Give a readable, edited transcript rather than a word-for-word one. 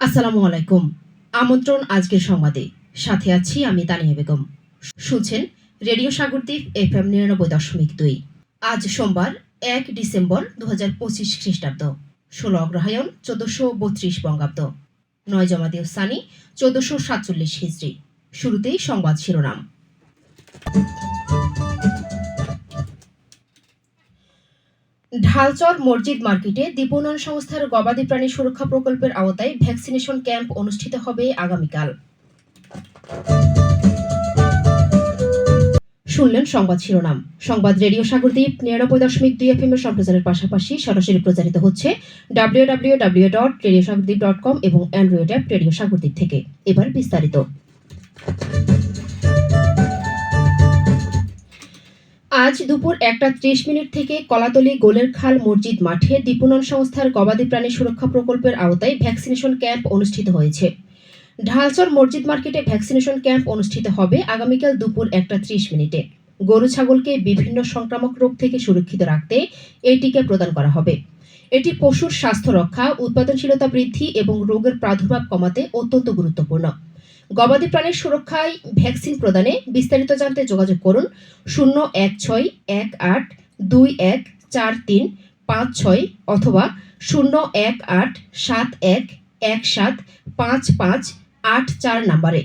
আসসালামু আলাইকুম। আমন্ত্রণ আজকের সংবাদে। সাথে আছি আমি তানিয়া বেগম। শুনছেন রেডিও সাগরদ্বীপ FM 99.2। আজ সোমবার 1 ডিসেম্বর 2025 খ্রিস্টাব্দ, 16 অগ্রহায়ণ 1432 বঙ্গাব্দ, 9 জমাদিউ সানি 1447 হিজরি। শুরুতেই সংবাদ শিরোনাম। ঢালচর মসজিদ মার্কেটে দীপোন্নয়ন সংস্থার গবাদি প্রাণী সুরক্ষা প্রকল্পের আওতায় ভ্যাকসিনেশন ক্যাম্প অনুষ্ঠিত হবে আগামীকাল। শুনলেন সংবাদ শিরোনাম। সংবাদ রেডিও সাগরদ্বীপ 99.2 FM এর সম্প্রচারের পাশাপাশি সরাসরি প্রচারিত হচ্ছে www.radiosagordeep.com এবং অ্যান্ড্রয়েড অ্যাপ রেডিও সাগরদ্বীপ থেকে। এবার বিস্তারিত। আজ দুপুর 1:30 থেকে কলাতলী গোলের খাল মসজিদ মাঠে দীপোন্নয়ন সংস্থার গবাদি প্রাণী সুরক্ষা প্রকল্পের আওতায় ভ্যাকসিনেশন ক্যাম্প অনুষ্ঠিত হয়েছে। ঢালচর মসজিদ মার্কেটে ভ্যাকসিনেশন ক্যাম্প অনুষ্ঠিত হবে আগামীকাল দুপুর 1:30। গরু ছাগলকে বিভিন্ন সংক্রামক রোগ থেকে সুরক্ষিত রাখতে এই টিকা প্রদান করা হবে। এটি পশুর স্বাস্থ্য রক্ষা, উৎপাদনশীলতা বৃদ্ধি এবং রোগের প্রাদুর্ভাব কমাতে অত্যন্ত গুরুত্বপূর্ণ। গবাদি প্রাণীর সুরক্ষায় ভ্যাকসিন প্রদানে বিস্তারিত জানতে যোগাযোগ করুন 01618214356 অথবা 01871175584 নম্বরে।